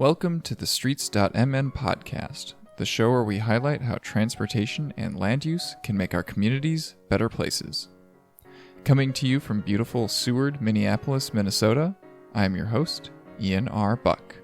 Welcome to the Streets.mn podcast, the show where we highlight how transportation and land use can make our communities better places. Coming to you from beautiful Seward, Minneapolis, Minnesota, I am your host, Ian R. Buck.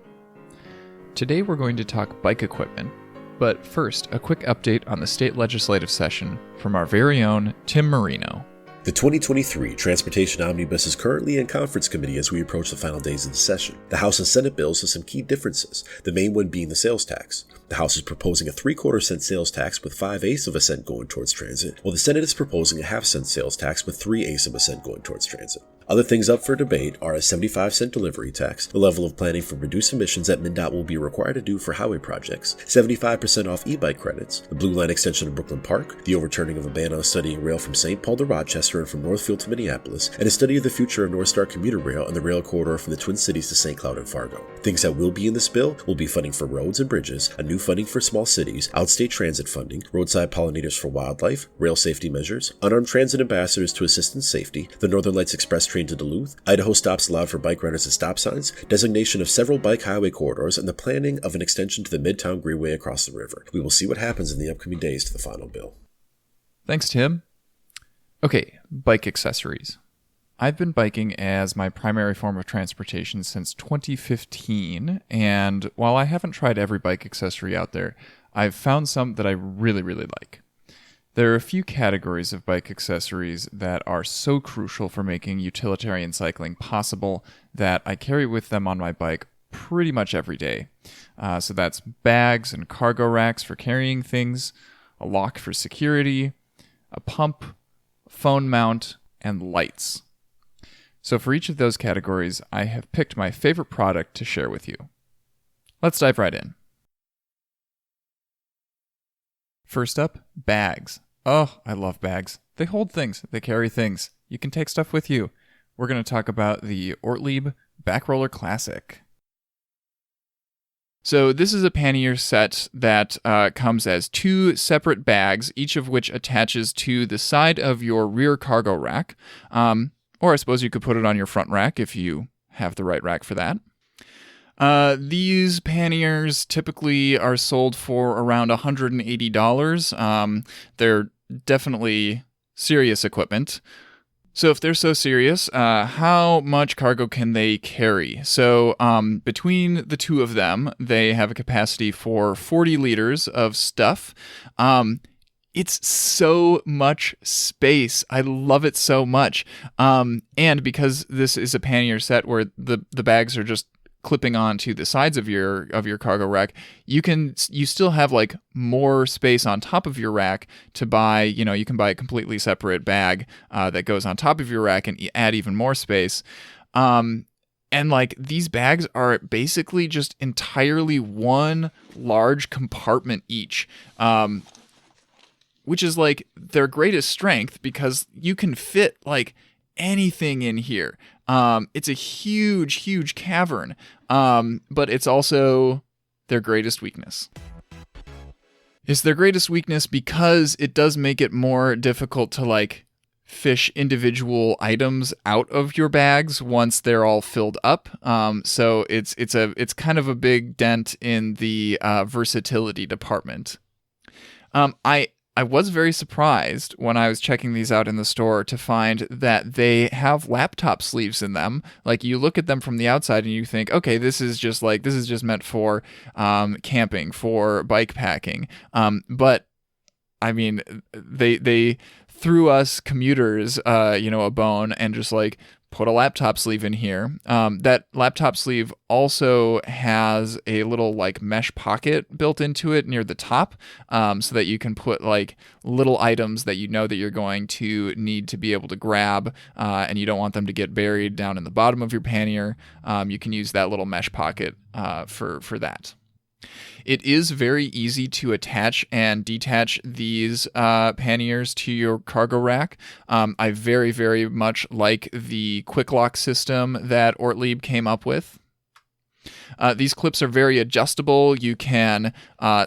Today we're going to talk bike equipment, but first, a quick update on the state legislative session from our very own Tim Marino. The 2023 Transportation Omnibus is currently in conference committee as we approach the final days of the session. The House and Senate bills have some key differences, the main one being the sales tax. The House is proposing a 3/4 cent sales tax with 5/8 of a cent going towards transit, while the Senate is proposing a 1/2 cent sales tax with 3/8 of a cent going towards transit. Other things up for debate are a 75-cent delivery tax, the level of planning for reduced emissions that MnDOT will be required to do for highway projects, 75% off e-bike credits, the Blue Line extension of Brooklyn Park, the overturning of a ban on studying rail from St. Paul to Rochester and from Northfield to Minneapolis, and a study of the future of North Star commuter rail and the rail corridor from the Twin Cities to St. Cloud and Fargo. Things that will be in this bill will be funding for roads and bridges, a new funding for small cities, outstate transit funding, roadside pollinators for wildlife, rail safety measures, unarmed transit ambassadors to assist in safety, the Northern Lights Express train to Duluth, Idaho stops allowed for bike riders at stop signs, designation of several bike highway corridors, and the planning of an extension to the Midtown Greenway across the river. We will see what happens in the upcoming days to the final bill. Thanks, Tim. Okay, bike accessories. I've been biking as my primary form of transportation since 2015, and while I haven't tried every bike accessory out there, I've found some that I really like. There are a few categories of bike accessories that are so crucial for making utilitarian cycling possible that I carry with them on my bike pretty much every day. So that's bags and cargo racks for carrying things, a lock for security, a pump, phone mount, and lights. So for each of those categories, I have picked my favorite product to share with you. Let's dive right in. First up, bags. Oh, I love bags. They hold things. They carry things. You can take stuff with you. We're going to talk about the Ortlieb Backroller Classic. So this is a pannier set that comes as 2 separate bags, each of which attaches to the side of your rear cargo rack. Or I suppose you could put it on your front rack if you have the right rack for that. These panniers typically are sold for around $180. They're definitely serious equipment. So if they're so serious, how much cargo can they carry? So between the two of them, they have a capacity for 40 liters of stuff. It's so much space. I love it so much. And because this is a pannier set where the bags are just clipping onto the sides of your cargo rack, you still have like more space on top of your rack to buy. You can buy a completely separate bag that goes on top of your rack and add even more space. And like these bags are basically just entirely one large compartment each. Which is like their greatest strength because you can fit like anything in here. It's a huge cavern, but it's also their greatest weakness. It's their greatest weakness because it does make it more difficult to like fish individual items out of your bags once they're all filled up. So it's kind of a big dent in the versatility department. I was very surprised when I was checking these out in the store to find that they have laptop sleeves in them. Like you look at them from the outside and you think, okay, this is just meant for camping, for bike packing. But I mean, they threw us commuters, a bone and just like put a laptop sleeve in here. That laptop sleeve also has a little like mesh pocket built into it near the top, so that you can put like little items that that you're going to need to be able to grab, and you don't want them to get buried down in the bottom of your pannier. You can use that little mesh pocket for that. It is very easy to attach and detach these panniers to your cargo rack. I very much like the quick lock system that Ortlieb came up with. These clips are very adjustable. You can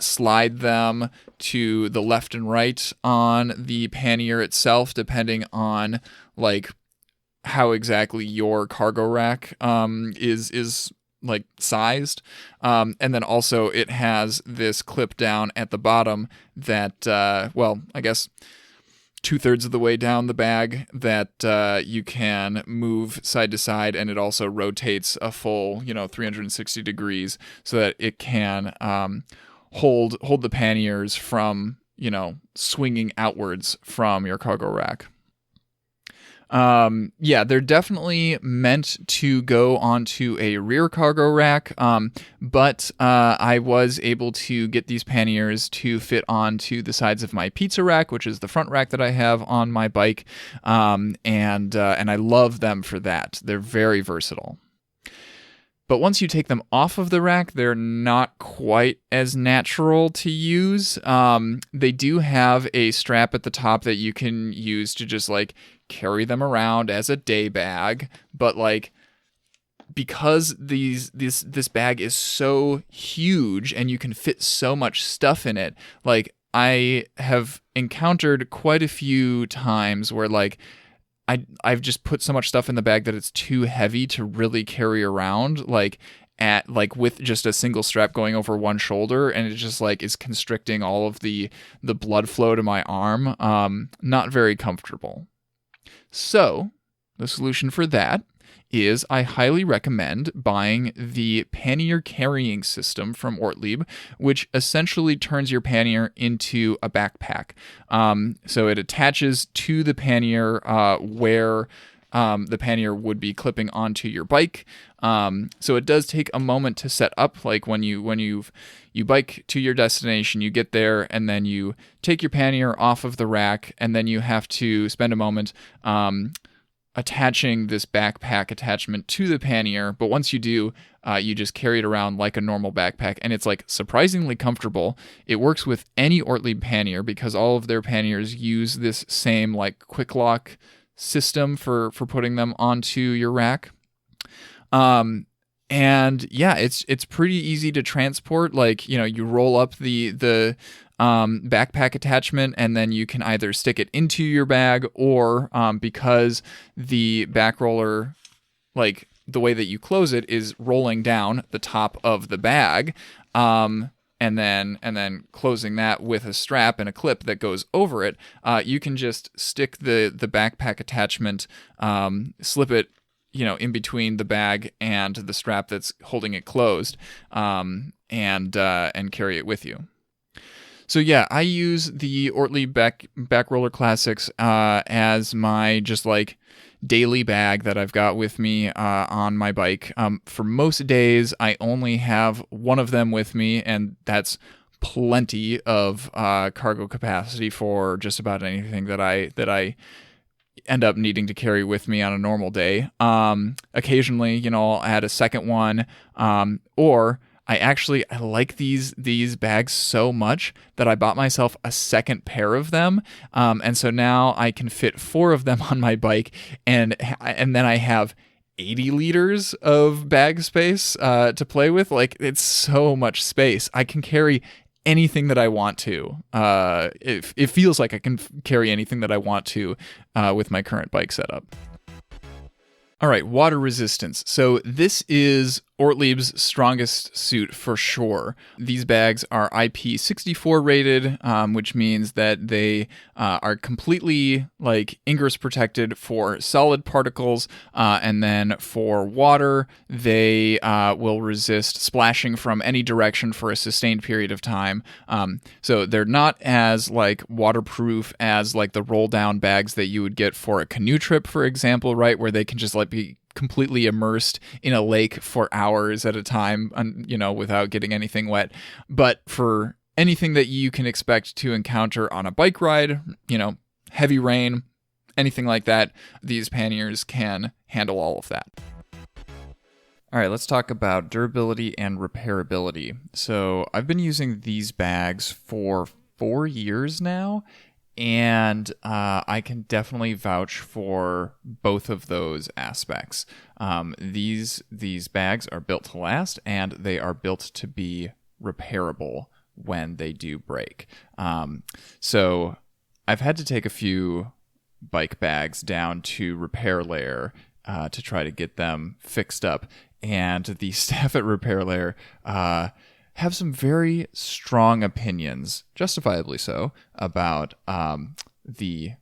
slide them to the left and right on the pannier itself, depending on like how exactly your cargo rack is like sized. And then also it has this clip down at the bottom that, I guess 2/3 of the way down the bag that you can move side to side, and it also rotates a full 360 degrees so that it can hold the panniers from swinging outwards from your cargo rack. They're definitely meant to go onto a rear cargo rack, but I was able to get these panniers to fit onto the sides of my pizza rack, which is the front rack that I have on my bike, and I love them for that. They're very versatile. But once you take them off of the rack, they're not quite as natural to use. They do have a strap at the top that you can use to just like carry them around as a day bag. But like, because this bag is so huge and you can fit so much stuff in it, like I have encountered quite a few times where like I've just put so much stuff in the bag that it's too heavy to really carry around, like with just a single strap going over one shoulder, and it just like is constricting all of the blood flow to my arm. Not very comfortable. So the solution for that is I highly recommend buying the pannier carrying system from Ortlieb, which essentially turns your pannier into a backpack. So it attaches to the pannier where the pannier would be clipping onto your bike. So it does take a moment to set up. Like when you bike to your destination, you get there and then you take your pannier off of the rack, and then you have to spend a moment attaching this backpack attachment to the pannier. But once you do, you just carry it around like a normal backpack, and it's like surprisingly comfortable. It works with any Ortlieb pannier because all of their panniers use this same like quick lock system for putting them onto your rack. And yeah, it's pretty easy to transport. Like, you roll up the backpack attachment, and then you can either stick it into your bag, or because the back roller, like the way that you close it is rolling down the top of the bag, and then closing that with a strap and a clip that goes over it, you can just stick the backpack attachment, slip it in between the bag and the strap that's holding it closed, and carry it with you. So yeah, I use the Ortlieb back roller classics as my just like daily bag that I've got with me on my bike. For most days, I only have one of them with me, and that's plenty of cargo capacity for just about anything that I end up needing to carry with me on a normal day. Occasionally, I'll add a second one, or I like these bags so much that I bought myself a second pair of them, and so now I can fit 4 of them on my bike, and then I have 80 liters of bag space to play with. Like, it's so much space. I can carry anything that I want to. It feels like I can carry anything that I want to with my current bike setup. All right, water resistance. So this is Ortlieb's strongest suit for sure. These bags are IP64 rated, which means that they are completely like ingress protected for solid particles, and then for water, they will resist splashing from any direction for a sustained period of time. So they're not as like waterproof as like the roll down bags that you would get for a canoe trip, for example, right, where they can just like be completely immersed in a lake for hours at a time, without getting anything wet. But for anything that you can expect to encounter on a bike ride, heavy rain, anything like that, these panniers can handle all of that. All right, let's talk about durability and repairability. So I've been using these bags for 4 years now, and I can definitely vouch for both of those aspects. These bags are built to last, and they are built to be repairable when they do break. So I've had to take a few bike bags down to repair layer to try to get them fixed up. and the staff at Repair Layer have some very strong opinions, justifiably so, about the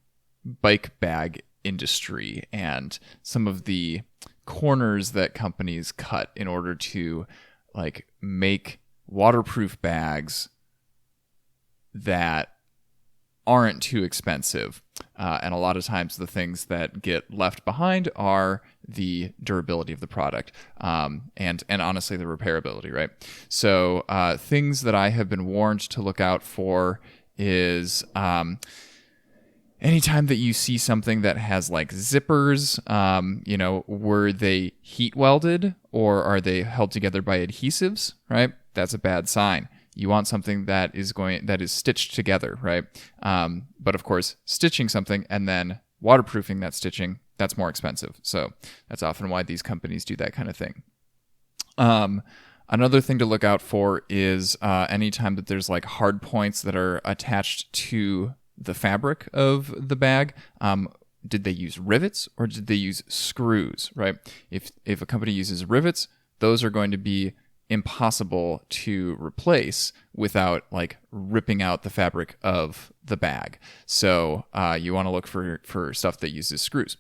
bike bag industry and some of the corners that companies cut in order to like make waterproof bags that aren't too expensive. And a lot of times the things that get left behind are the durability of the product, and honestly the repairability, right? So things that I have been warned to look out for is anytime that you see something that has like zippers, were they heat welded or are they held together by adhesives, right? That's a bad sign. You want something that is stitched together, right? But of course, stitching something and then waterproofing that stitching, that's more expensive. So that's often why these companies do that kind of thing. Another thing to look out for is anytime that there's like hard points that are attached to the fabric of the bag. Did they use rivets or did they use screws, right? If a company uses rivets, those are going to be impossible to replace without like ripping out the fabric of the bag. So you want to look for stuff that uses screws.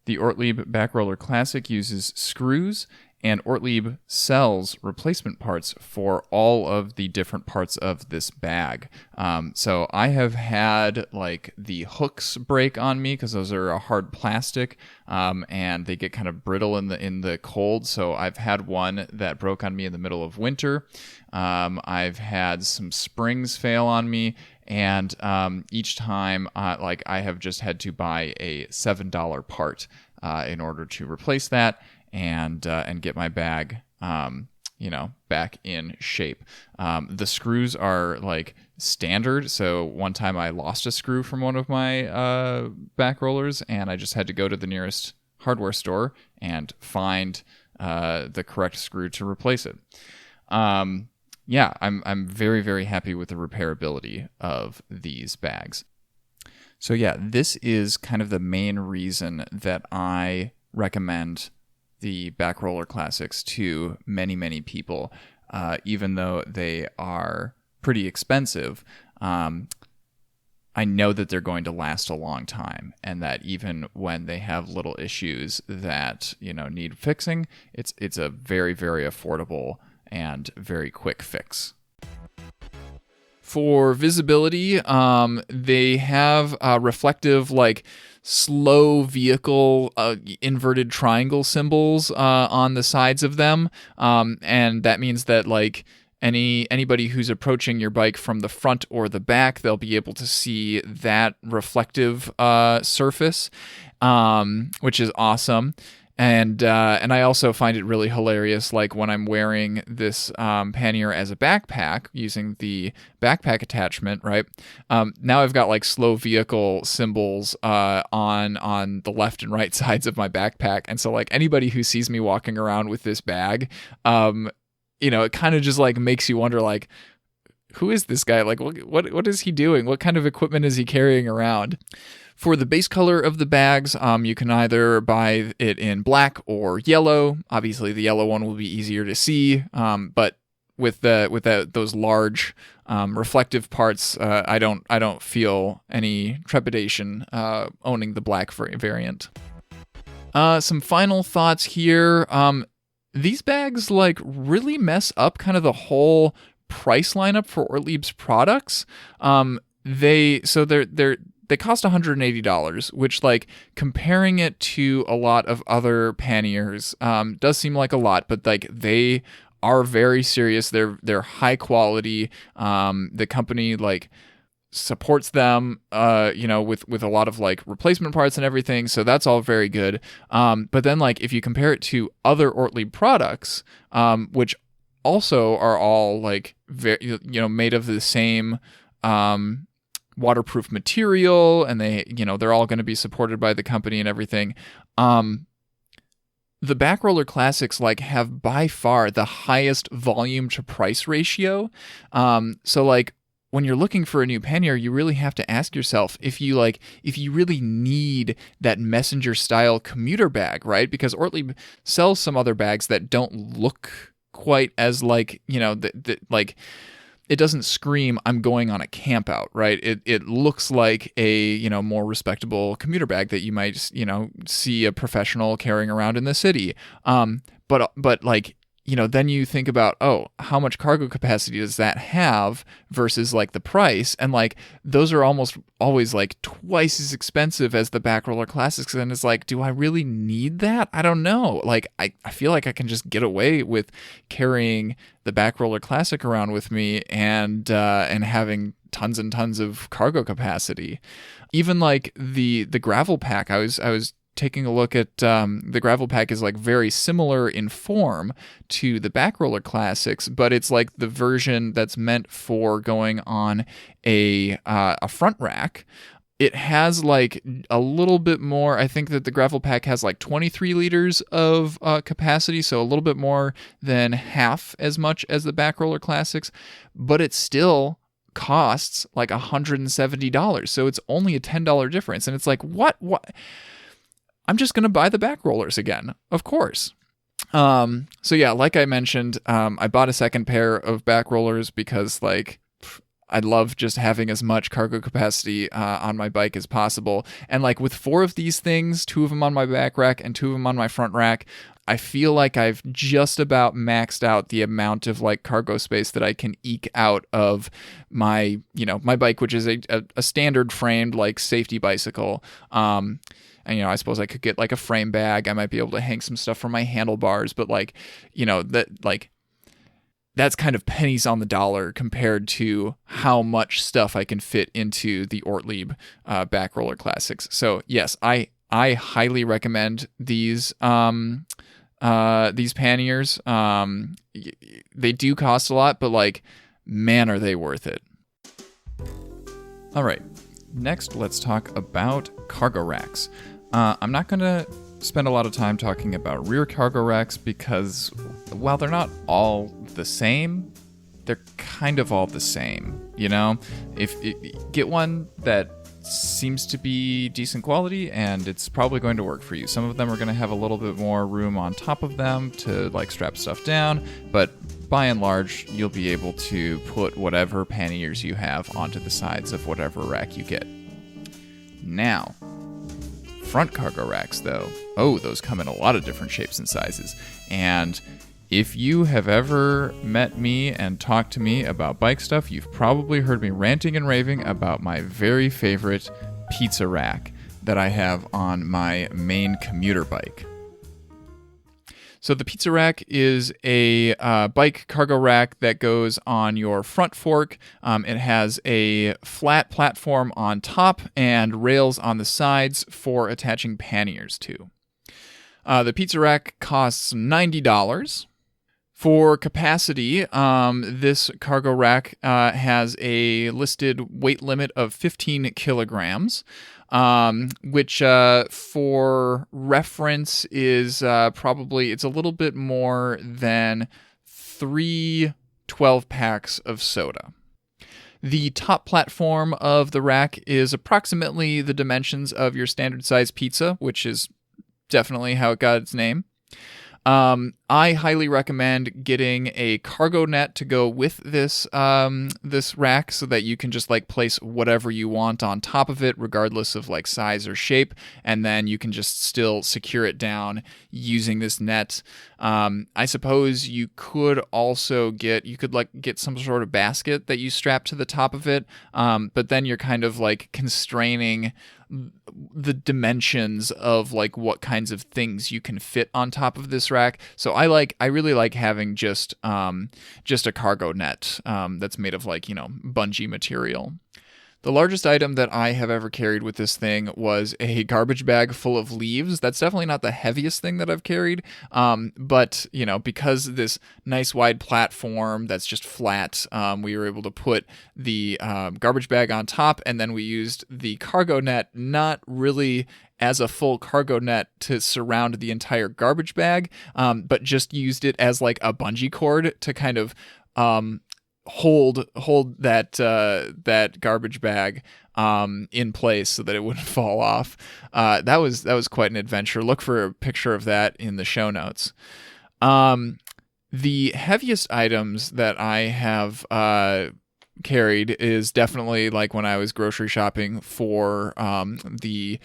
The Ortlieb Back Roller Classic uses screws, and Ortlieb sells replacement parts for all of the different parts of this bag. So I have had like the hooks break on me because those are a hard plastic, and they get kind of brittle in the cold. So I've had one that broke on me in the middle of winter. I've had some springs fail on me, and each time I have just had to buy a $7 part in order to replace that and get my bag back in shape. The screws are like standard. So one time I lost a screw from one of my back rollers, and I just had to go to the nearest hardware store and find the correct screw to replace it. I'm very, very happy with the repairability of these bags. So yeah, this is kind of the main reason that I recommend the Back Roller Classics to many, many people, even though they are pretty expensive. I know that they're going to last a long time, and that even when they have little issues that need fixing, it's a very, very affordable and very quick fix. For visibility, they have reflective slow vehicle inverted triangle symbols on the sides of them, and that means that anybody who's approaching your bike from the front or the back, they'll be able to see that reflective surface, which is awesome. And I also find it really hilarious, when I'm wearing this pannier as a backpack using the backpack attachment, right? Now I've got slow vehicle symbols on the left and right sides of my backpack, and so anybody who sees me walking around with this bag, it kind of just makes you wonder who is this guy? What is he doing? What kind of equipment is he carrying around? For the base color of the bags, you can either buy it in black or yellow. Obviously, the yellow one will be easier to see, but with those large reflective parts, I don't feel any trepidation owning the black variant. Some final thoughts here. These bags really mess up kind of the whole price lineup for Ortlieb's products. They cost $180, which comparing it to a lot of other panniers does seem like a lot, but they are very serious. They're high quality. The company supports them with a lot of replacement parts and everything, so that's all very good. But then if you compare it to other Ortlieb products, which also are all very made of the same waterproof material, and they're all going to be supported by the company and everything. The Back Roller Classics have by far the highest volume to price ratio. So when you're looking for a new pannier, you really have to ask yourself if you really need that messenger style commuter bag, right? Because Ortlieb sells some other bags that don't look quite as like, like it doesn't scream I'm going on a camp out, right? It looks like a, more respectable commuter bag that you might, see a professional carrying around in the city. But like, then you think about, how much cargo capacity does that have versus like the price? And like, those are almost always like twice as expensive as the back roller classics. And it's like, do I really need that? I don't know. Like, I feel like I can just get away with carrying the back roller classic around with me and having tons and tons of cargo capacity. Even like the gravel pack, I was taking a look at the gravel pack is like very similar in form to the back roller classics, but it's like the version that's meant for going on a front rack. It has like a little bit more. I think that the gravel pack has like 23 liters of capacity, so a little bit more than half as much as the back roller classics, but it still costs like $170. So it's only a $10 difference. And it's like, what? I'm just going to buy the back rollers again, of course. So yeah, like I mentioned, I bought a second pair of back rollers because like I love just having as much cargo capacity on my bike as possible. And like with 4 of these things, 2 of them on my back rack and 2 of them on my front rack, I feel like I've just about maxed out the amount of like cargo space that I can eke out of my, my bike, which is a standard framed like safety bicycle. And, I suppose I could get like a frame bag. I might be able to hang some stuff from my handlebars, but like, that's kind of pennies on the dollar compared to how much stuff I can fit into the Ortlieb back roller classics. So yes, I highly recommend these panniers. They do cost a lot, but like, man, are they worth it. All right. Next, let's talk about cargo racks. I'm not going to spend a lot of time talking about rear cargo racks because while they're not all the same, they're kind of all the same, If get one that seems to be decent quality and it's probably going to work for you. Some of them are going to have a little bit more room on top of them to like strap stuff down, but by and large, you'll be able to put whatever panniers you have onto the sides of whatever rack you get. Now, front cargo racks, though, those come in a lot of different shapes and sizes. And if you have ever met me and talked to me about bike stuff, you've probably heard me ranting and raving about my very favorite pizza rack that I have on my main commuter bike. So the pizza rack is a bike cargo rack that goes on your front fork. It has a flat platform on top and rails on the sides for attaching panniers to. The pizza rack costs $90. For capacity, this cargo rack has a listed weight limit of 15 kilograms. Which for reference is probably, it's a little bit more than 3 12-packs of soda. The top platform of the rack is approximately the dimensions of your standard size pizza, which is definitely how it got its name. I highly recommend getting a cargo net to go with this this rack so that you can just like place whatever you want on top of it, regardless of like size or shape, and then you can just still secure it down using this net. I suppose you could also get some sort of basket that you strap to the top of it, but then you're kind of like constraining the dimensions of like what kinds of things you can fit on top of this rack. So I really like having just a cargo net that's made of like, bungee material. The largest item that I have ever carried with this thing was a garbage bag full of leaves. That's definitely not the heaviest thing that I've carried, but because this nice wide platform that's just flat, we were able to put the garbage bag on top, and then we used the cargo net not really as a full cargo net to surround the entire garbage bag, but just used it as like a bungee cord to kind of hold that garbage bag in place so that it wouldn't fall off. That was quite an adventure. Look for a picture of that in the show notes. The heaviest items that I have carried is definitely like when I was grocery shopping for the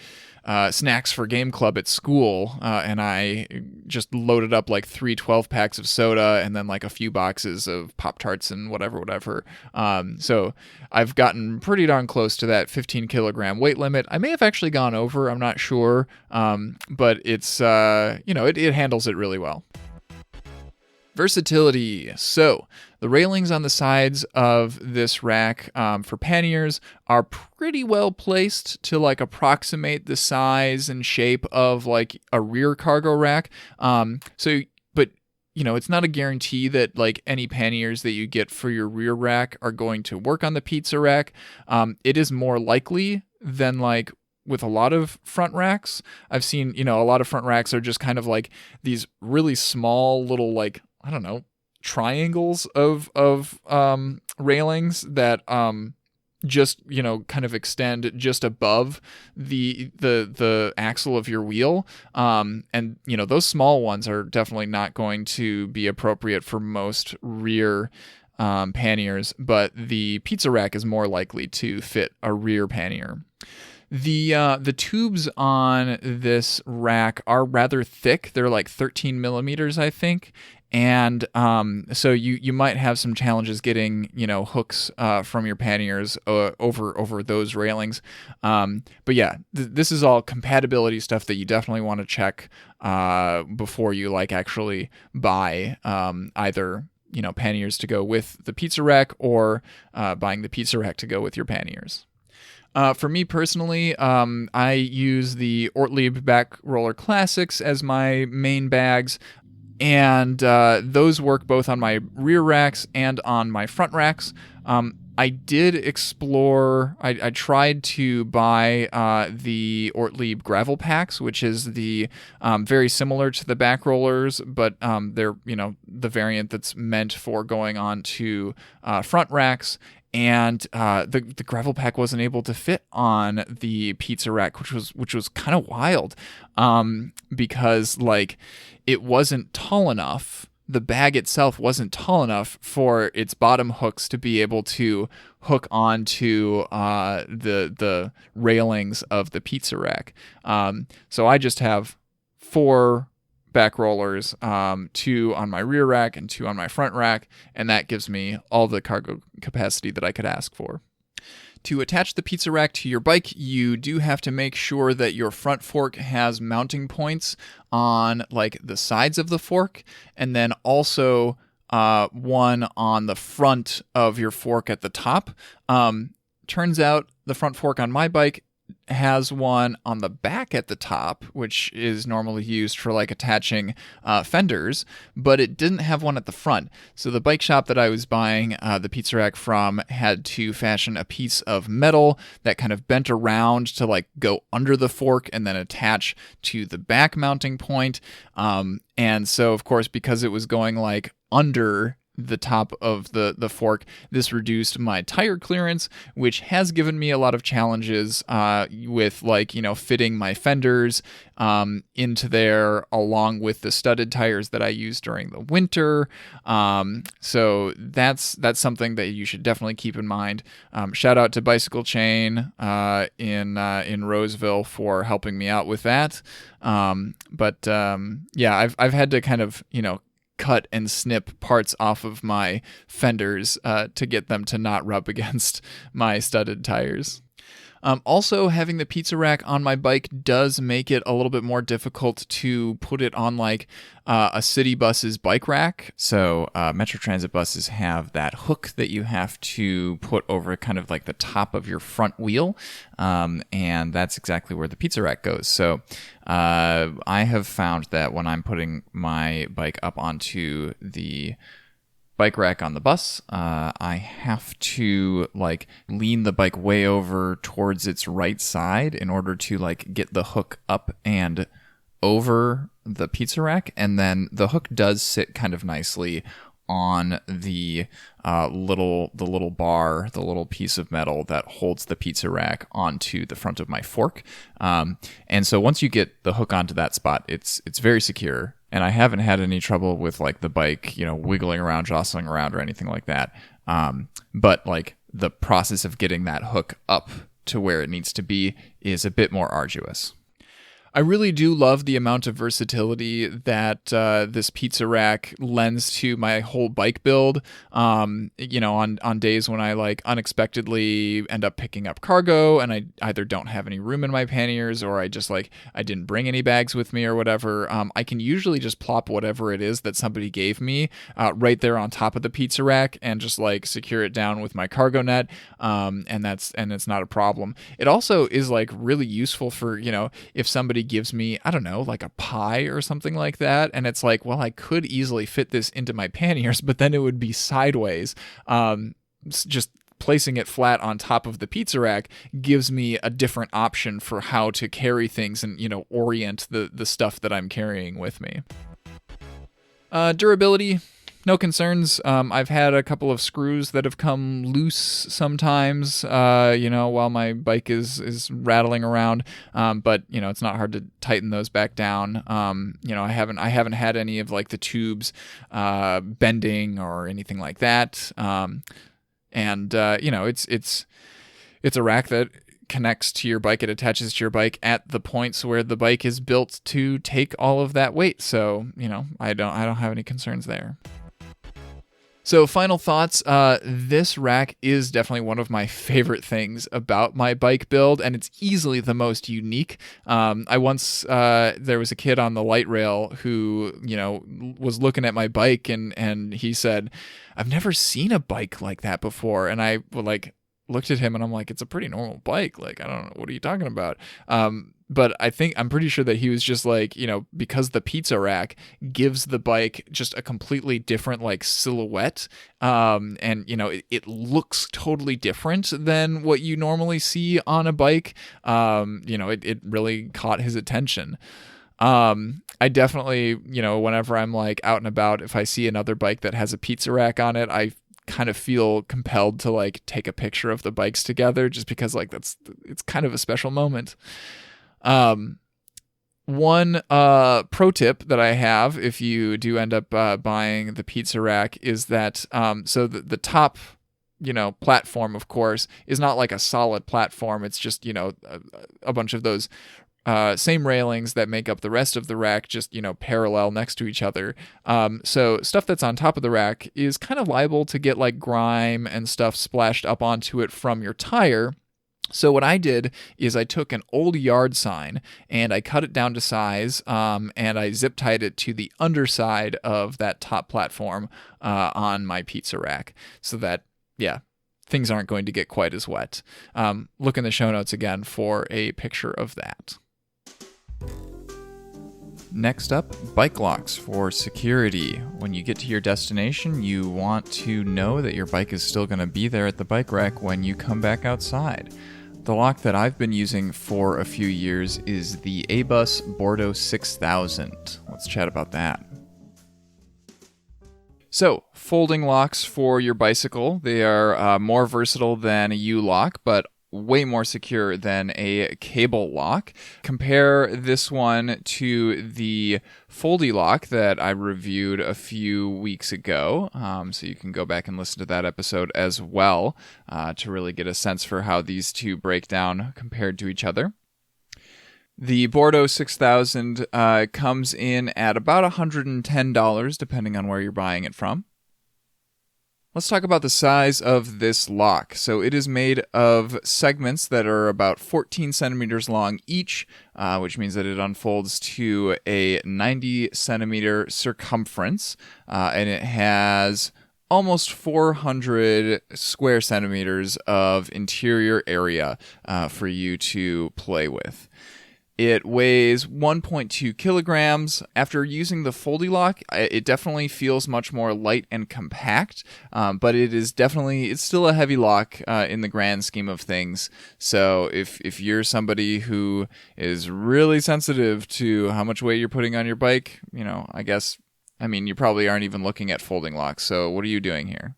snacks for game club at school, and I just loaded up like 3 12-packs of soda and then like a few boxes of Pop-Tarts and whatever. So I've gotten pretty darn close to that 15 kilogram weight limit. I may have actually gone over, I'm not sure, but it's, it handles it really well. Versatility. So the railings on the sides of this rack for panniers are pretty well placed to like approximate the size and shape of like a rear cargo rack. But it's not a guarantee that like any panniers that you get for your rear rack are going to work on the pizza rack. It is more likely than like with a lot of front racks. I've seen, a lot of front racks are just kind of like these really small little like, I don't know, triangles of railings that just kind of extend just above the axle of your wheel, and those small ones are definitely not going to be appropriate for most rear panniers, but the pizza rack is more likely to fit a rear pannier. The tubes on this rack are rather thick. They're like 13 millimeters, I think. And so you might have some challenges getting hooks from your panniers over those railings. But yeah, this is all compatibility stuff that you definitely want to check before you like actually buy either panniers to go with the pizza rack or buying the pizza rack to go with your panniers. For me personally, I use the Ortlieb Back Roller Classics as my main bags. And those work both on my rear racks and on my front racks. I did explore, I tried to buy the Ortlieb gravel packs, which is the very similar to the back rollers, but they're, the variant that's meant for going on to front racks. And the gravel pack wasn't able to fit on the pizza rack, which was kind of wild, because like it wasn't tall enough. The bag itself wasn't tall enough for its bottom hooks to be able to hook onto the railings of the pizza rack. So I just have 4 back rollers, 2 on my rear rack and 2 on my front rack, and that gives me all the cargo capacity that I could ask for. To attach the pizza rack to your bike, you do have to make sure that your front fork has mounting points on like the sides of the fork, and then also one on the front of your fork at the top. Turns out the front fork on my bike has one on the back at the top, which is normally used for like attaching fenders, but it didn't have one at the front. So the bike shop that I was buying the pizza rack from had to fashion a piece of metal that kind of bent around to like go under the fork and then attach to the back mounting point. And so of course, because it was going like under the top of the fork, this reduced my tire clearance, which has given me a lot of challenges with like fitting my fenders into there along with the studded tires that I use during the winter. So that's something that you should definitely keep in mind. Shout out to Bicycle Chain in Roseville for helping me out with that. Yeah, I've had to kind of cut and snip parts off of my fenders to get them to not rub against my studded tires. Also, having the pizza rack on my bike does make it a little bit more difficult to put it on like a city bus's bike rack. So Metro Transit buses have that hook that you have to put over kind of like the top of your front wheel. And that's exactly where the pizza rack goes. So I have found that when I'm putting my bike up onto the bike rack on the bus, I have to like lean the bike way over towards its right side in order to like get the hook up and over the pizza rack, and then the hook does sit kind of nicely on the little bar, the little piece of metal that holds the pizza rack onto the front of my fork. And so once you get the hook onto that spot, it's very secure. And I haven't had any trouble with like the bike, wiggling around, jostling around, or anything like that. But like the process of getting that hook up to where it needs to be is a bit more arduous. I really do love the amount of versatility that this pizza rack lends to my whole bike build. On days when I like unexpectedly end up picking up cargo and I either don't have any room in my panniers or I just I didn't bring any bags with me or whatever, I can usually just plop whatever it is that somebody gave me right there on top of the pizza rack and just like secure it down with my cargo net. And it's not a problem. It also is like really useful for, if somebody gives me, I don't know, like a pie or something like that. And it's like, well, I could easily fit this into my panniers, but then it would be sideways. Just placing it flat on top of the pizza rack gives me a different option for how to carry things and, orient the stuff that I'm carrying with me. Durability. No concerns. I've had a couple of screws that have come loose sometimes, while my bike is rattling around. But it's not hard to tighten those back down. I haven't had any of like the tubes bending or anything like that. It's a rack that connects to your bike. It attaches to your bike at the points where the bike is built to take all of that weight. So, I don't have any concerns there. So final thoughts, this rack is definitely one of my favorite things about my bike build, and it's easily the most unique. There was a kid on the light rail who, was looking at my bike and he said, "I've never seen a bike like that before." And I looked at him and I'm like, "It's a pretty normal bike. Like, I don't know, what are you talking about?" But I'm pretty sure that he was just like, because the pizza rack gives the bike just a completely different like silhouette. It looks totally different than what you normally see on a bike. It really caught his attention. I definitely, whenever I'm like out and about, if I see another bike that has a pizza rack on it, I kind of feel compelled to like take a picture of the bikes together just because like it's kind of a special moment. One pro tip that I have if you do end up buying the pizza rack is that so the top platform, of course, is not like a solid platform. It's just a bunch of those same railings that make up the rest of the rack, just parallel next to each other. So stuff that's on top of the rack is kind of liable to get like grime and stuff splashed up onto it from your tire. So what I did is I took an old yard sign and I cut it down to size, and I zip tied it to the underside of that top platform on my pizza rack so that, things aren't going to get quite as wet. Look in the show notes again for a picture of that. Next up, bike locks for security. When you get to your destination, you want to know that your bike is still going to be there at the bike rack when you come back outside. The lock that I've been using for a few years is the A-Bus Bordo 6000. Let's chat about that. So, folding locks for your bicycle. They are more versatile than a U-lock, but way more secure than a cable lock. Compare this one to the foldy lock that I reviewed a few weeks ago. So you can go back and listen to that episode as well to really get a sense for how these two break down compared to each other. The Bordo 6000 comes in at about $110, depending on where you're buying it from. Let's talk about the size of this lock. So it is made of segments that are about 14 centimeters long each, which means that it unfolds to a 90 centimeter circumference, and it has almost 400 square centimeters of interior area for you to play with. It weighs 1.2 kilograms. After using the foldy lock, it definitely feels much more light and compact, but it's still a heavy lock in the grand scheme of things. So if you're somebody who is really sensitive to how much weight you're putting on your bike, I guess I mean, you probably aren't even looking at folding locks, so what are you doing here?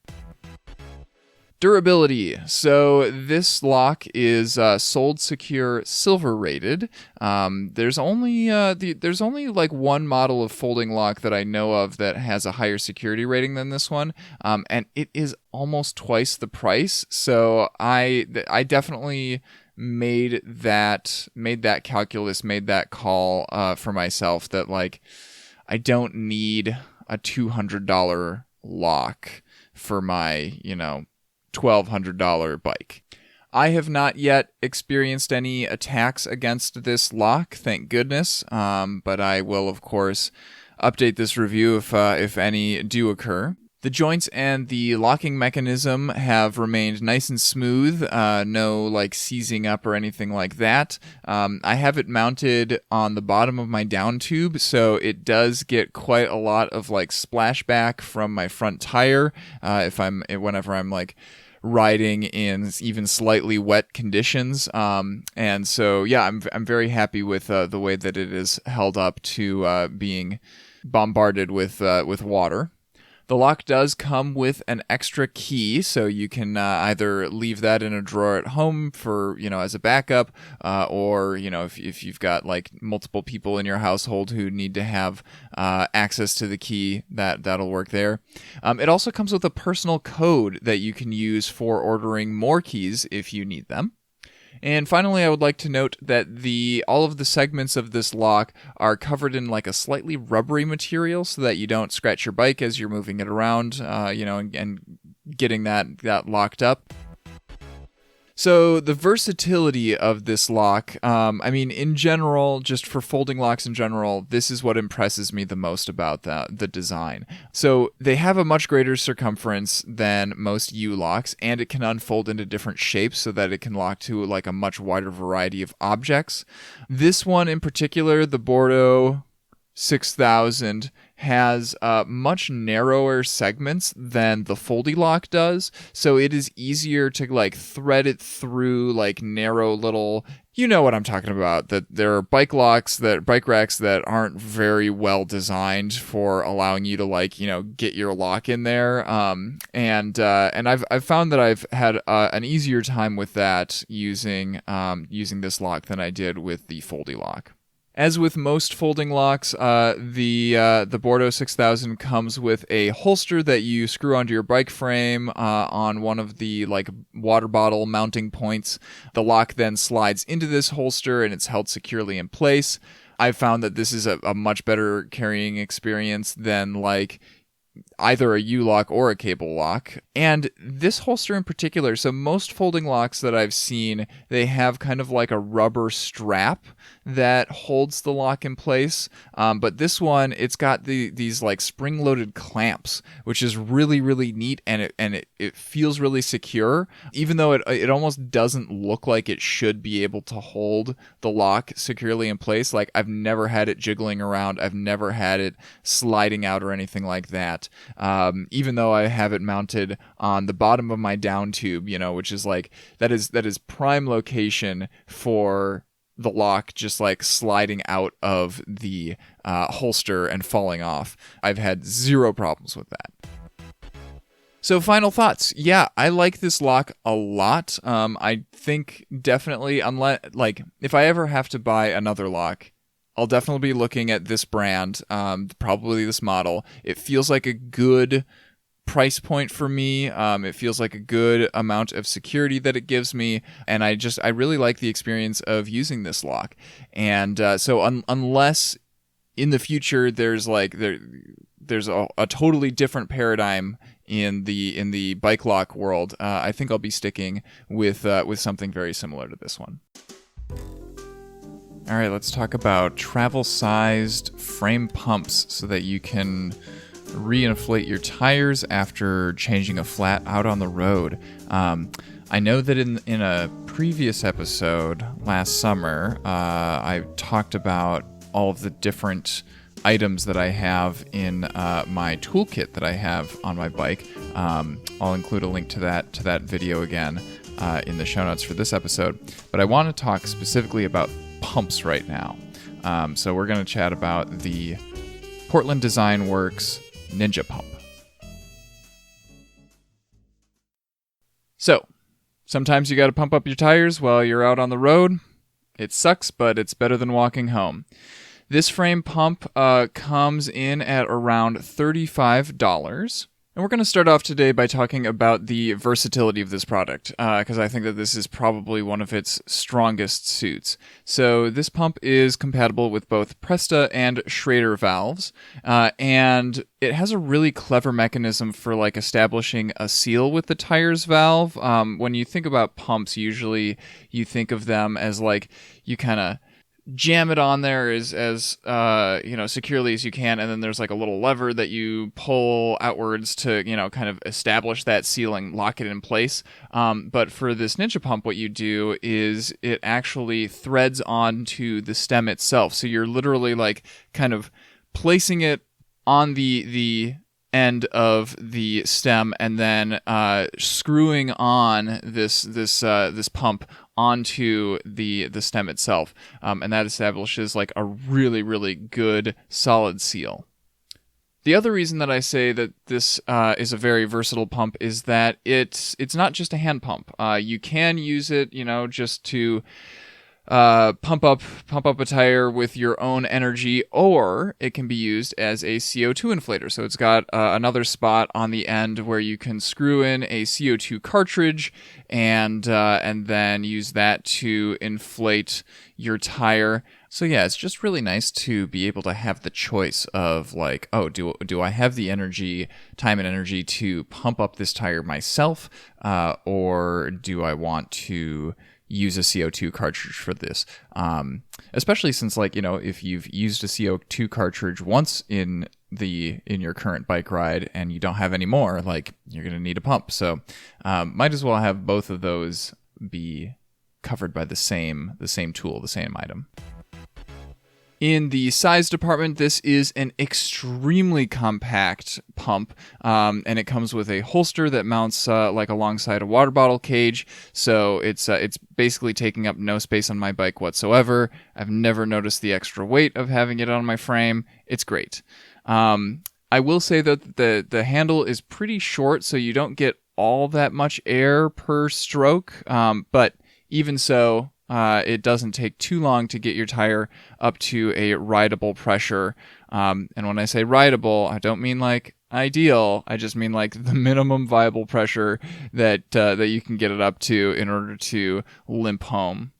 Durability. So this lock is Sold Secure Silver rated. There's only like one model of folding lock that I know of that has a higher security rating than this one, and it is almost twice the price. So I definitely made that calculus, made that call for myself that like I don't need a $200 lock for my, $1,200 bike. I have not yet experienced any attacks against this lock, thank goodness, but I will, of course, update this review if any do occur. The joints and the locking mechanism have remained nice and smooth, no like seizing up or anything like that. I have it mounted on the bottom of my down tube, so it does get quite a lot of like splashback from my front tire whenever I'm like riding in even slightly wet conditions. And so yeah, I'm very happy with the way that it is held up to being bombarded with water. The lock does come with an extra key, so you can either leave that in a drawer at home for, as a backup, or, if you've got like multiple people in your household who need to have access to the key, that'll work there. It also comes with a personal code that you can use for ordering more keys if you need them. And finally, I would like to note that all of the segments of this lock are covered in like a slightly rubbery material so that you don't scratch your bike as you're moving it around, and getting that locked up. So the versatility of this lock, in general, just for folding locks in general, this is what impresses me the most about the design. So they have a much greater circumference than most U-locks, and it can unfold into different shapes so that it can lock to like a much wider variety of objects. This one in particular, the Bordo 6000, has much narrower segments than the Foldy lock does, so it is easier to like thread it through like narrow little, you know what I'm talking about, that there are bike racks that aren't very well designed for allowing you to like, get your lock in there. And I've found that I've had an easier time with that using this lock than I did with the Foldy lock. As with most folding locks, the Bordo 6000 comes with a holster that you screw onto your bike frame on one of the like water bottle mounting points. The lock then slides into this holster and it's held securely in place. I've found that this is a much better carrying experience than like either a U-lock or a cable lock. And this holster in particular, so most folding locks that I've seen, they have kind of like a rubber strap that holds the lock in place. But this one, it's got these like spring-loaded clamps, which is really, really neat, and it feels really secure, even though it almost doesn't look like it should be able to hold the lock securely in place. Like, I've never had it jiggling around. I've never had it sliding out or anything like that. Even though I have it mounted on the bottom of my down tube, which is like, that is prime location for the lock just like sliding out of the holster and falling off. I've had zero problems with that. So final thoughts. Yeah, I like this lock a lot. I think definitely, unless like if I ever have to buy another lock, I'll definitely be looking at this brand, probably this model. It feels like a good price point for me. It feels like a good amount of security that it gives me, and I really like the experience of using this lock. And so unless in the future there's a totally different paradigm in the bike lock world, I think I'll be sticking with something very similar to this one. All right, let's talk about travel-sized frame pumps so that you can reinflate your tires after changing a flat out on the road. I know that in a previous episode last summer, I talked about all of the different items that I have in my toolkit that I have on my bike. I'll include a link to that video again in the show notes for this episode. But I want to talk specifically about pumps right now. So we're going to chat about the Portland Design Works Ninja Pump. So, sometimes you got to pump up your tires while you're out on the road. It sucks, but it's better than walking home. This frame pump comes in at around $35. And we're going to start off today by talking about the versatility of this product, because I think that this is probably one of its strongest suits. So this pump is compatible with both Presta and Schrader valves, and it has a really clever mechanism for like establishing a seal with the tires valve. When you think about pumps, usually you think of them as like you kind of jam it on there as securely as you can, and then there's like a little lever that you pull outwards to kind of establish that sealing, lock it in place. But for this Ninja Pump, what you do is it actually threads onto the stem itself, so you're literally like kind of placing it on the end of the stem and then screwing on this pump onto the stem itself, and that establishes like a really, really good solid seal. The other reason that I say that this is a very versatile pump is that it's not just a hand pump. You can use it, just to pump up a tire with your own energy, or it can be used as a CO2 inflator. So it's got another spot on the end where you can screw in a CO2 cartridge and then use that to inflate your tire. So yeah, it's just really nice to be able to have the choice of like, oh, do I have the time and energy to pump up this tire myself, or do I want to use a CO2 cartridge for this, especially since if you've used a CO2 cartridge once in your current bike ride and you don't have any more, you're going to need a pump. So might as well have both of those be covered by the same tool, the same item. In the size department, this is an extremely compact pump, and it comes with a holster that mounts alongside a water bottle cage, so it's basically taking up no space on my bike whatsoever. I've never noticed the extra weight of having it on my frame. It's great. I will say that the handle is pretty short, so you don't get all that much air per stroke, but even so, it doesn't take too long to get your tire up to a rideable pressure. And when I say rideable, I don't mean like ideal. I just mean like the minimum viable pressure that you can get it up to in order to limp home.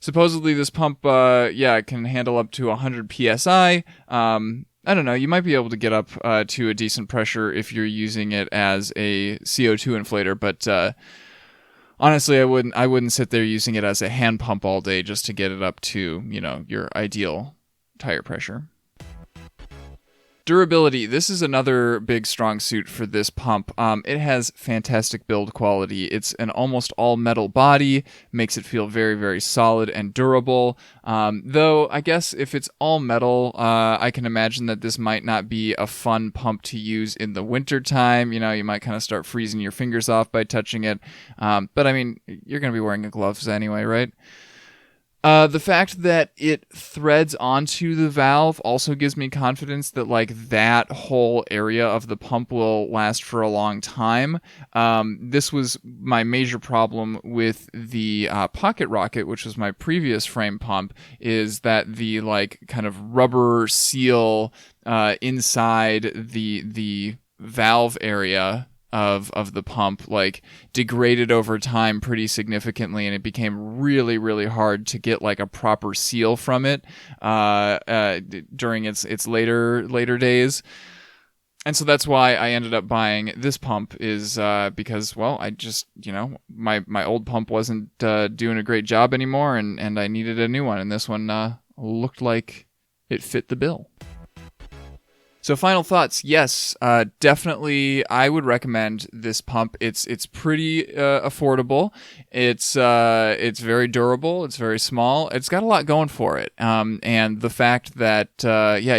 Supposedly this pump, can handle up to 100 PSI. I don't know, you might be able to get up to a decent pressure if you're using it as a CO2 inflator, but honestly, I wouldn't sit there using it as a hand pump all day just to get it up to, your ideal tire pressure. Durability. This is another big strong suit for this pump. It has fantastic build quality. It's an almost all metal body, makes it feel very, very solid and durable. Though I guess if it's all metal, I can imagine that this might not be a fun pump to use in the winter time. You might kind of start freezing your fingers off by touching it. But I mean, you're going to be wearing gloves anyway, right? The fact that it threads onto the valve also gives me confidence that that whole area of the pump will last for a long time. This was my major problem with the Pocket Rocket, which was my previous frame pump, is that the kind of rubber seal inside the valve area of the pump degraded over time pretty significantly, and it became really, really hard to get a proper seal from it during its later days. And so that's why I ended up buying this pump, is because, well, I just, my old pump wasn't doing a great job anymore, and I needed a new one, and this one looked like it fit the bill. So final thoughts, yes, definitely I would recommend this pump. It's pretty affordable. It's very durable. It's very small. It's got a lot going for it. And the fact that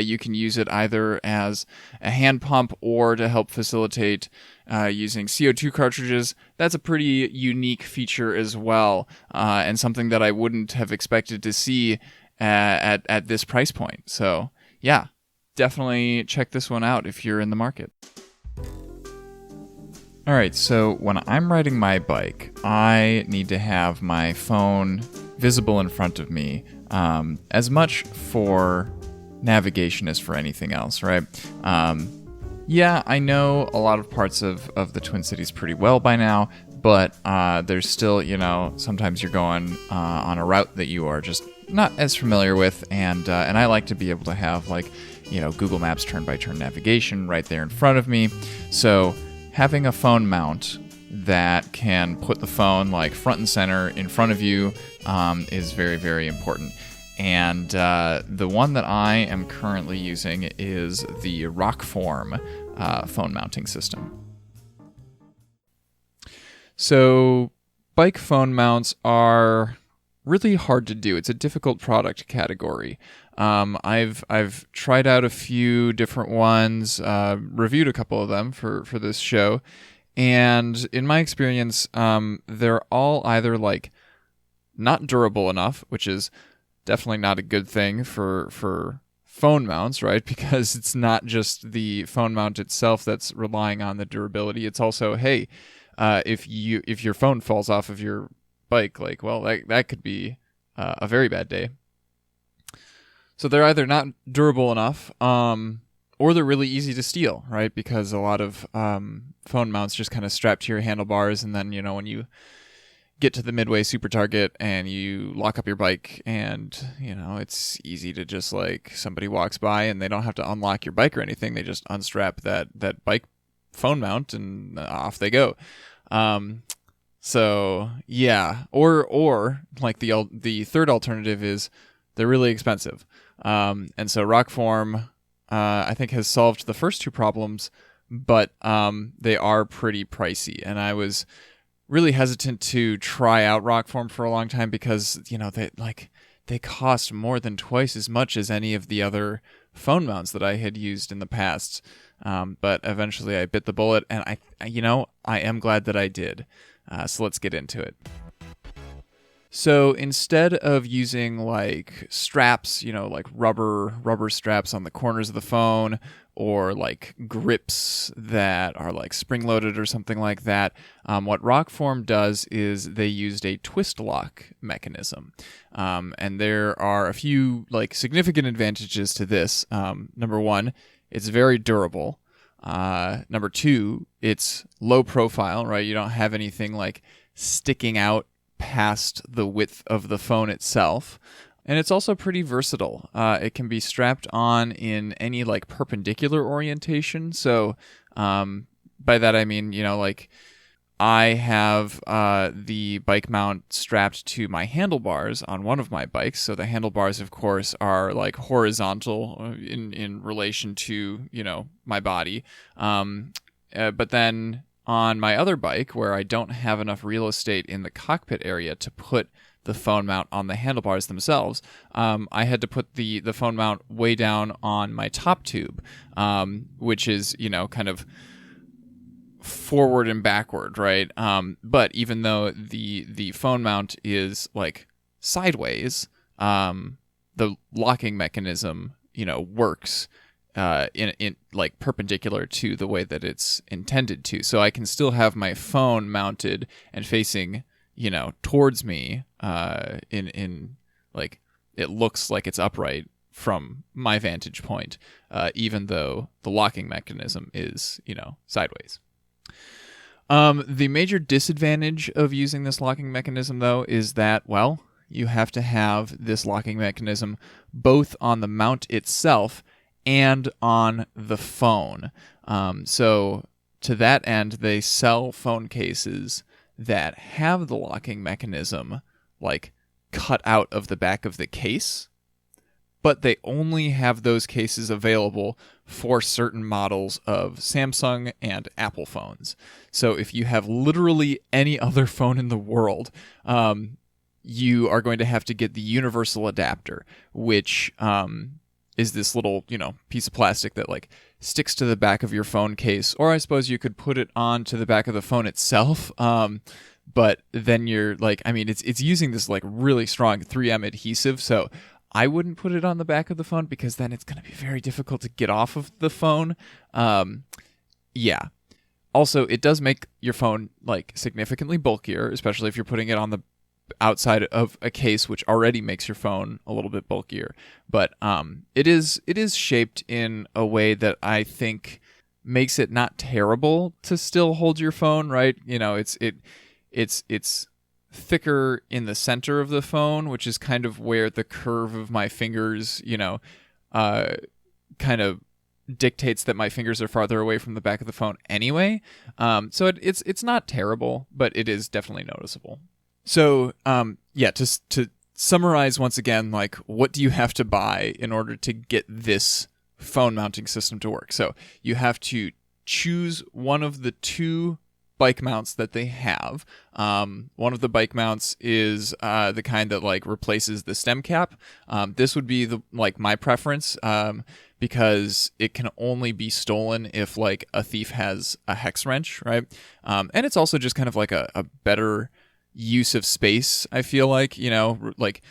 you can use it either as a hand pump or to help facilitate using CO2 cartridges, that's a pretty unique feature as well, and something that I wouldn't have expected to see at this price point. So yeah. definitely check this one out if you're in the market. All right, so when I'm riding my bike, I need to have my phone visible in front of me, as much for navigation as for anything else, right? Yeah, I know a lot of parts of the Twin Cities pretty well by now, but there's still, sometimes you're going on a route that you are just not as familiar with, and I like to be able to have, Google Maps turn-by-turn navigation right there in front of me. So having a phone mount that can put the phone front and center in front of you is very, very important. And the one that I am currently using is the Rokform phone mounting system. So bike phone mounts are really hard to do. It's a difficult product category. I've tried out a few different ones, reviewed a couple of them for this show, and in my experience, they're all either not durable enough, which is definitely not a good thing for phone mounts, right? Because it's not just the phone mount itself that's relying on the durability. It's also, hey, if your phone falls off of your bike, that could be a very bad day. So they're either not durable enough, or they're really easy to steal, right? Because a lot of phone mounts just kind of strap to your handlebars, and then when you get to the Midway Super Target and you lock up your bike, and it's easy to just somebody walks by and they don't have to unlock your bike or anything. They just unstrap that bike phone mount and off they go. So yeah, or the third alternative is they're really expensive. And so Rokform, I think, has solved the first two problems, but they are pretty pricey. And I was really hesitant to try out Rokform for a long time because they cost more than twice as much as any of the other phone mounts that I had used in the past. But eventually I bit the bullet, and I am glad that I did. So let's get into it. So instead of using straps, rubber straps on the corners of the phone, or grips that are spring-loaded or something like that, what Rokform does is they used a twist lock mechanism. And there are a few significant advantages to this. Number one, it's very durable. Number two, it's low profile, right? You don't have anything sticking out past the width of the phone itself. And it's also pretty versatile. It can be strapped on in any perpendicular orientation. So by that I mean, I have the bike mount strapped to my handlebars on one of my bikes. So the handlebars, of course, are horizontal in relation to, my body. But then on my other bike, where I don't have enough real estate in the cockpit area to put the phone mount on the handlebars themselves, I had to put the phone mount way down on my top tube, which is, kind of forward and backward, right? But even though the phone mount is sideways, the locking mechanism, works in perpendicular to the way that it's intended to. So I can still have my phone mounted and facing, towards me, in it looks like it's upright from my vantage point, even though the locking mechanism is, sideways. The major disadvantage of using this locking mechanism, though, is that, you have to have this locking mechanism both on the mount itself and on the phone. So to that end, they sell phone cases that have the locking mechanism cut out of the back of the case, but they only have those cases available for certain models of Samsung and Apple phones. So if you have literally any other phone in the world, you are going to have to get the universal adapter, which is this little, piece of plastic that sticks to the back of your phone case, or I suppose you could put it onto the back of the phone itself. But then you're it's using this really strong 3M adhesive. So I wouldn't put it on the back of the phone because then it's going to be very difficult to get off of the phone. Yeah. Also, it does make your phone like significantly bulkier, especially if you're putting it on the outside of a case, which already makes your phone a little bit bulkier. But it is shaped in a way that I think makes it not terrible to still hold your phone, right? You know, it's thicker in the center of the phone, which is kind of where the curve of my fingers, you know, kind of dictates that my fingers are farther away from the back of the phone anyway. So it's not terrible, but it is definitely noticeable. So yeah, to summarize once again, like, what do you have to buy in order to get this phone mounting system to work? So you have to choose one of the two bike mounts that they have. One of the bike mounts is the kind that like replaces the stem cap. This would be my preference because it can only be stolen if like a thief has a hex wrench, right? And it's also just kind of like a better use of space. I feel like, you know, like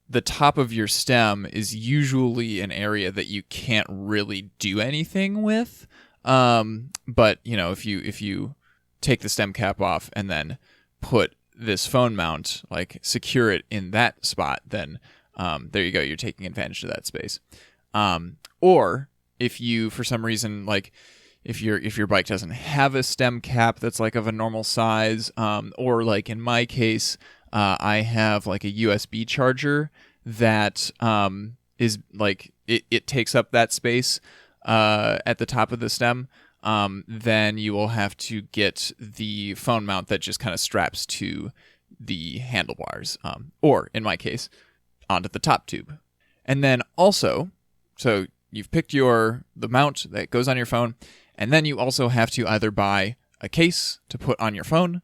the top of your stem is usually an area that you can't really do anything with. But you know, if you take the stem cap off and then put this phone mount, like secure it in that spot, then there you go, you're taking advantage of that space. Or if you, for some reason, like if your bike doesn't have a stem cap that's like of a normal size, or like in my case, I have like a USB charger that is like it takes up that space at the top of the stem. Then you will have to get the phone mount that just kind of straps to the handlebars, or in my case, onto the top tube. And then also, so you've picked the mount that goes on your phone, and then you also have to either buy a case to put on your phone,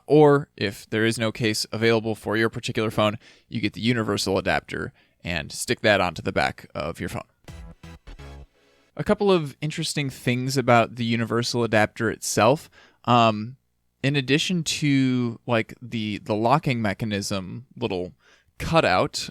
or if there is no case available for your particular phone, you get the universal adapter and stick that onto the back of your phone. A couple of interesting things about the universal adapter itself. In addition to like the locking mechanism little cutout,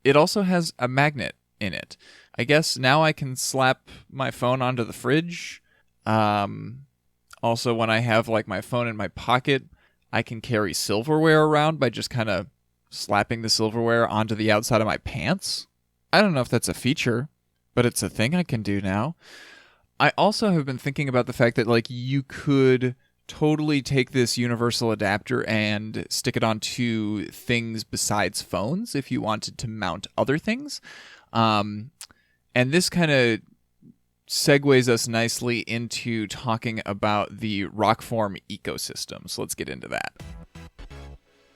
it also has a magnet in it. I guess now I can slap my phone onto the fridge. Also, when I have like my phone in my pocket, I can carry silverware around by just kind of slapping the silverware onto the outside of my pants. I don't know if that's a feature, but it's a thing I can do now. I also have been thinking about the fact that like you could totally take this universal adapter and stick it onto things besides phones if you wanted to mount other things. And this kind of segues us nicely into talking about the Rokform ecosystem. So let's get into that.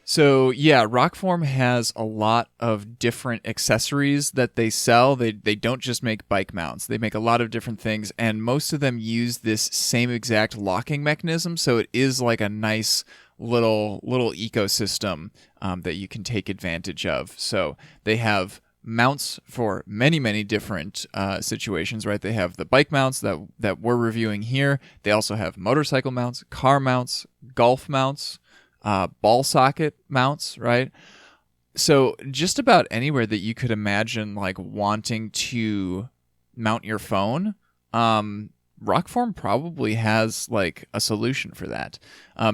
So yeah, Rokform has a lot of different accessories that they sell. They don't just make bike mounts. They make a lot of different things, and most of them use this same exact locking mechanism. So it is like a nice little ecosystem that you can take advantage of. So they have mounts for many, many different situations, right? They have the bike mounts that we're reviewing here. They also have motorcycle mounts, car mounts, golf mounts, ball socket mounts, right? So just about anywhere that you could imagine like wanting to mount your phone, Rokform probably has like a solution for that.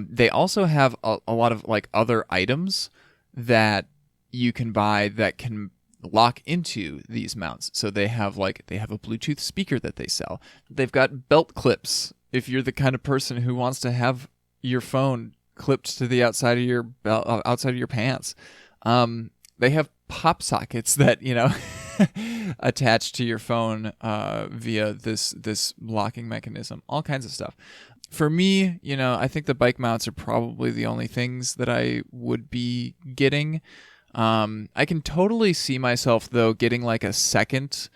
They also have a lot of like other items that you can buy that can lock into these mounts. So they have a Bluetooth speaker that they sell. They've got belt clips if you're the kind of person who wants to have your phone clipped to the outside of your belt, outside of your pants. They have pop sockets that, you know, attach to your phone via this locking mechanism. All kinds of stuff. For me, you know, I think the bike mounts are probably the only things that I would be getting. I can totally see myself though getting like a second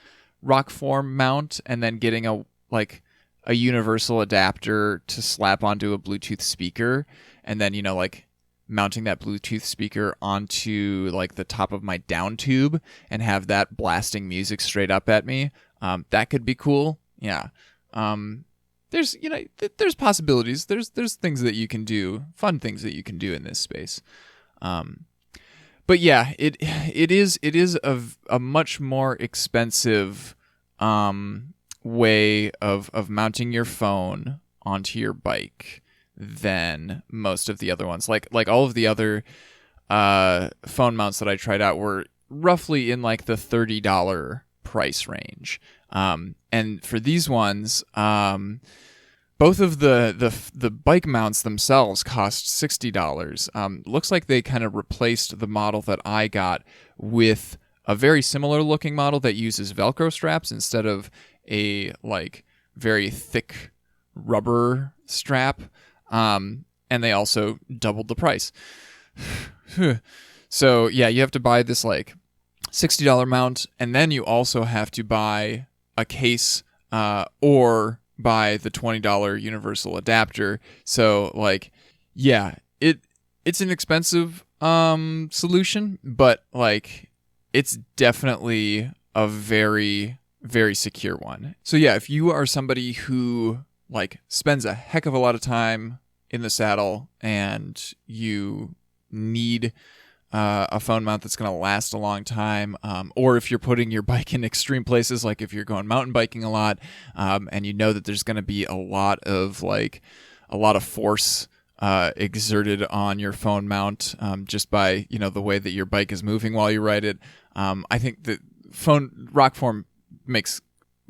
Rokform mount and then getting a universal adapter to slap onto a Bluetooth speaker, and then, you know, like mounting that Bluetooth speaker onto like the top of my down tube and have that blasting music straight up at me. That could be cool. Yeah. There's, you know, there's possibilities. There's things that you can do, fun things that you can do in this space. But yeah, it is a much more expensive way of mounting your phone onto your bike than most of the other ones. Like all of the other phone mounts that I tried out were roughly in like the $30 price range. And for these ones, both of the bike mounts themselves cost $60. Looks like they kind of replaced the model that I got with a very similar looking model that uses Velcro straps instead of a like very thick rubber strap. And they also doubled the price. So yeah, you have to buy this like $60 mount, and then you also have to buy a case or buy the $20 universal adapter. So like, yeah, it's an expensive solution, but like it's definitely a very, very secure one. So yeah, if you are somebody who like spends a heck of a lot of time in the saddle and you need a phone mount that's going to last a long time, or if you're putting your bike in extreme places, like if you're going mountain biking a lot, and you know that there's going to be a lot of force exerted on your phone mount, just by the way that your bike is moving while you ride it. I think that Rokform makes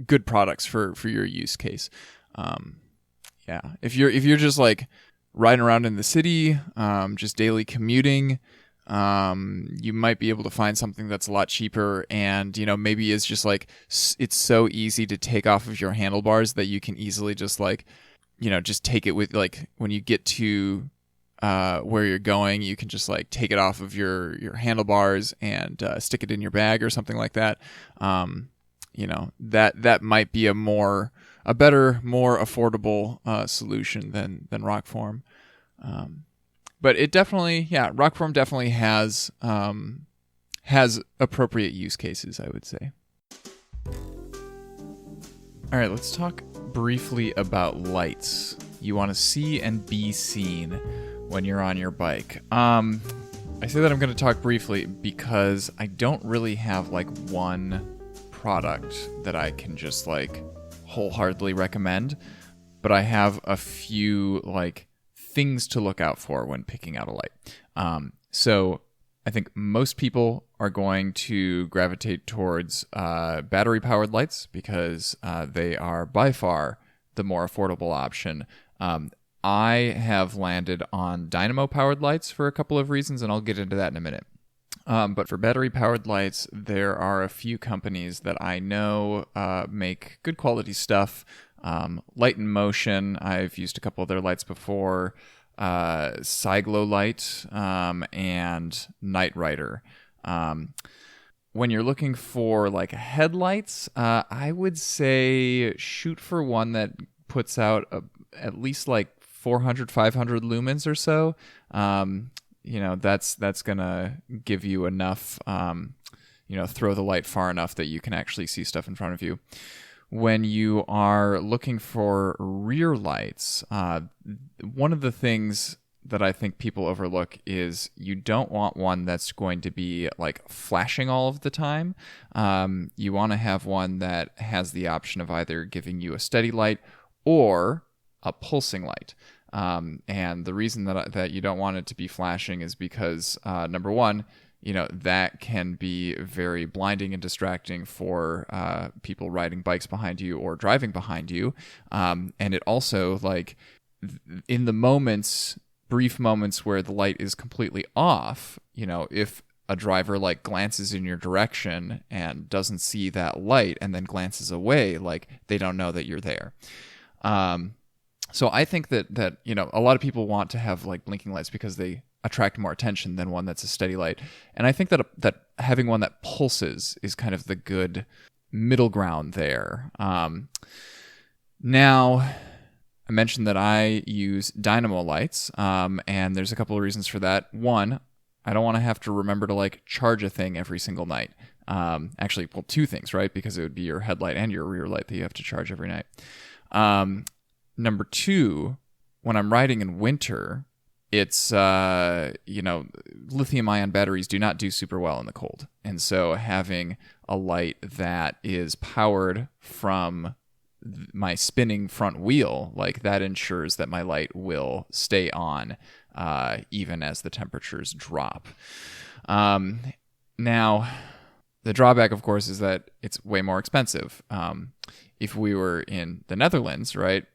good products for your use case. Yeah, if you're just like riding around in the city, just daily commuting, you might be able to find something that's a lot cheaper, and maybe it's just like it's so easy to take off of your handlebars that you can easily just like just take it with, like, when you get to where you're going, you can just like take it off of your handlebars and stick it in your bag or something like that. That might be a better, more affordable solution than Rokform. But it definitely, Rokform definitely has appropriate use cases, I would say. All right, let's talk briefly about lights. You want to see and be seen when you're on your bike. I say that I'm going to talk briefly because I don't really have like one product that I can just like wholeheartedly recommend, but I have a few like things to look out for when picking out a light. So I think most people are going to gravitate towards battery-powered lights because they are by far the more affordable option. I have landed on dynamo-powered lights for a couple of reasons, and I'll get into that in a minute. But for battery-powered lights, there are a few companies that I know make good quality stuff. Light in Motion, I've used a couple of their lights before. Siglo Light, and Night Rider. When you're looking for like headlights, I would say shoot for one that puts out at least like 400, 500 lumens or so. That's gonna give you enough, throw the light far enough that you can actually see stuff in front of you. When you are looking for rear lights, one of the things that I think people overlook is you don't want one that's going to be like flashing all of the time. You want to have one that has the option of either giving you a steady light or a pulsing light. And the reason that you don't want it to be flashing is because, number one, that can be very blinding and distracting for people riding bikes behind you or driving behind you. And it also, like, in the brief moments where the light is completely off, if a driver like glances in your direction and doesn't see that light and then glances away, like, they don't know that you're there. So I think that a lot of people want to have like blinking lights because they attract more attention than one that's a steady light. And I think that having one that pulses is kind of the good middle ground there. Now, I mentioned that I use dynamo lights, and there's a couple of reasons for that. One, I don't want to have to remember to like charge a thing every single night. Actually, well, two things, right? Because it would be your headlight and your rear light that you have to charge every night. Number two, when I'm riding in winter, it's, lithium-ion batteries do not do super well in the cold. And so having a light that is powered from my spinning front wheel, like that ensures that my light will stay on even as the temperatures drop. Now, the drawback, of course, is that it's way more expensive. If we were in the Netherlands, right,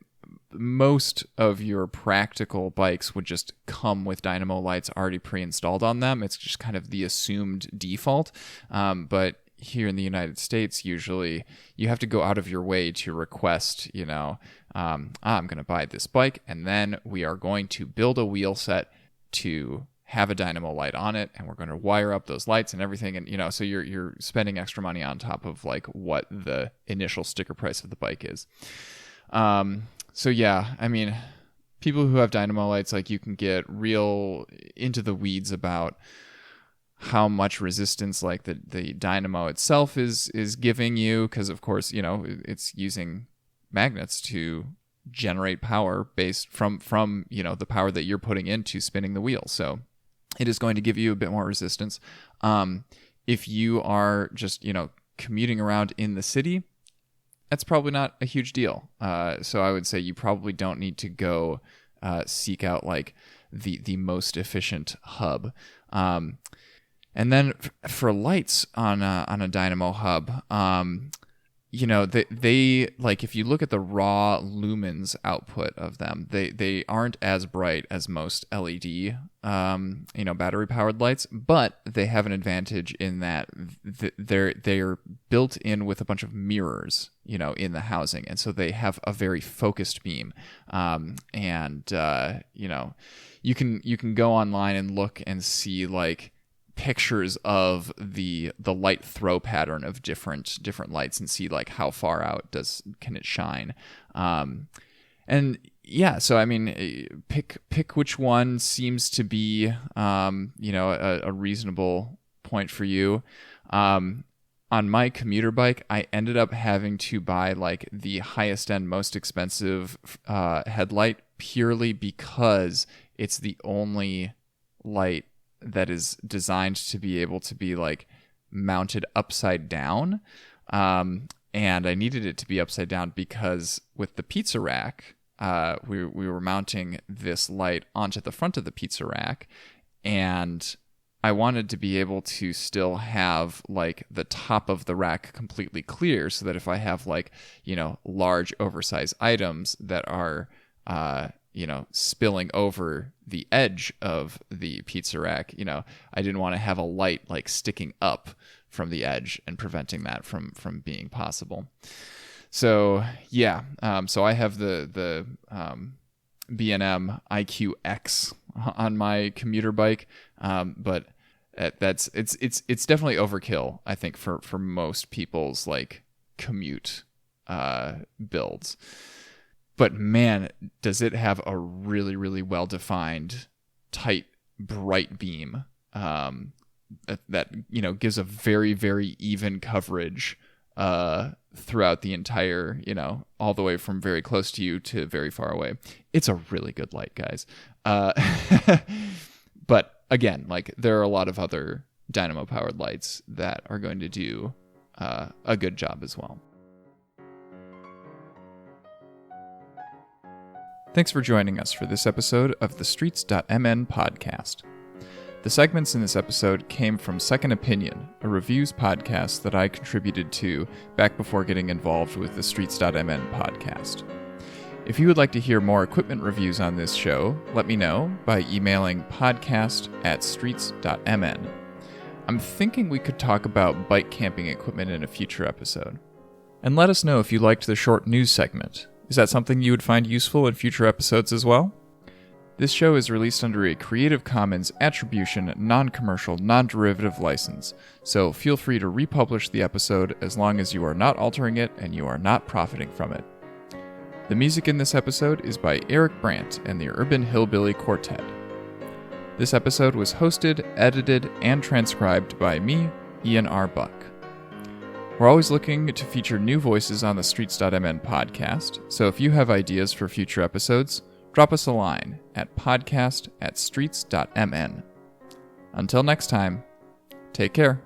most of your practical bikes would just come with dynamo lights already pre-installed on them. It's just kind of the assumed default. But here in the United States, usually you have to go out of your way to request, I'm going to buy this bike, and then we are going to build a wheel set to have a dynamo light on it, and we're going to wire up those lights and everything. And, so you're spending extra money on top of like what the initial sticker price of the bike is. So yeah, I mean, people who have dynamo lights, like you can get real into the weeds about how much resistance like the dynamo itself is giving you, because of course, it's using magnets to generate power based from the power that you're putting into spinning the wheel. So it is going to give you a bit more resistance. If you are just, commuting around in the city, that's probably not a huge deal. So I would say you probably don't need to go seek out like the most efficient hub. And then for lights on a dynamo hub, they like, if you look at the raw lumens output of them, they aren't as bright as most LED battery powered lights, but they have an advantage in that they're built in with a bunch of mirrors in the housing, and so they have a very focused beam. You can go online and look and see like pictures of the light throw pattern of different lights and see like how far out can it shine. And yeah, so I mean, pick which one seems to be a reasonable point for you. On my commuter bike, I ended up having to buy like the highest end, most expensive headlight purely because it's the only light that is designed to be able to be like mounted upside down. And I needed it to be upside down because with the pizza rack, we were mounting this light onto the front of the pizza rack, and I wanted to be able to still have like the top of the rack completely clear, so that if I have like, large oversized items that are, spilling over the edge of the pizza rack, I didn't want to have a light like sticking up from the edge and preventing that from being possible. So yeah, so I have the B&M IQX on my commuter bike, but it's definitely overkill, I think, for most people's like commute builds. But man, does it have a really, really well-defined, tight, bright beam that gives a very, very even coverage throughout the entire, all the way from very close to you to very far away. It's a really good light, guys. But again, like there are a lot of other dynamo-powered lights that are going to do a good job as well. Thanks for joining us for this episode of the Streets.mn podcast. The segments in this episode came from Second Opinion, a reviews podcast that I contributed to back before getting involved with the Streets.mn podcast. If you would like to hear more equipment reviews on this show, let me know by emailing podcast@streets.mn. I'm thinking we could talk about bike camping equipment in a future episode. And let us know if you liked the short news segment. Is that something you would find useful in future episodes as well? This show is released under a Creative Commons Attribution, Non-Commercial, Non-Derivative license, so feel free to republish the episode as long as you are not altering it and you are not profiting from it. The music in this episode is by Eric Brandt and the Urban Hillbilly Quartet. This episode was hosted, edited, and transcribed by me, Ian R. Buck. We're always looking to feature new voices on the Streets.mn podcast, so if you have ideas for future episodes, drop us a line at podcast@streets.mn. Until next time, take care.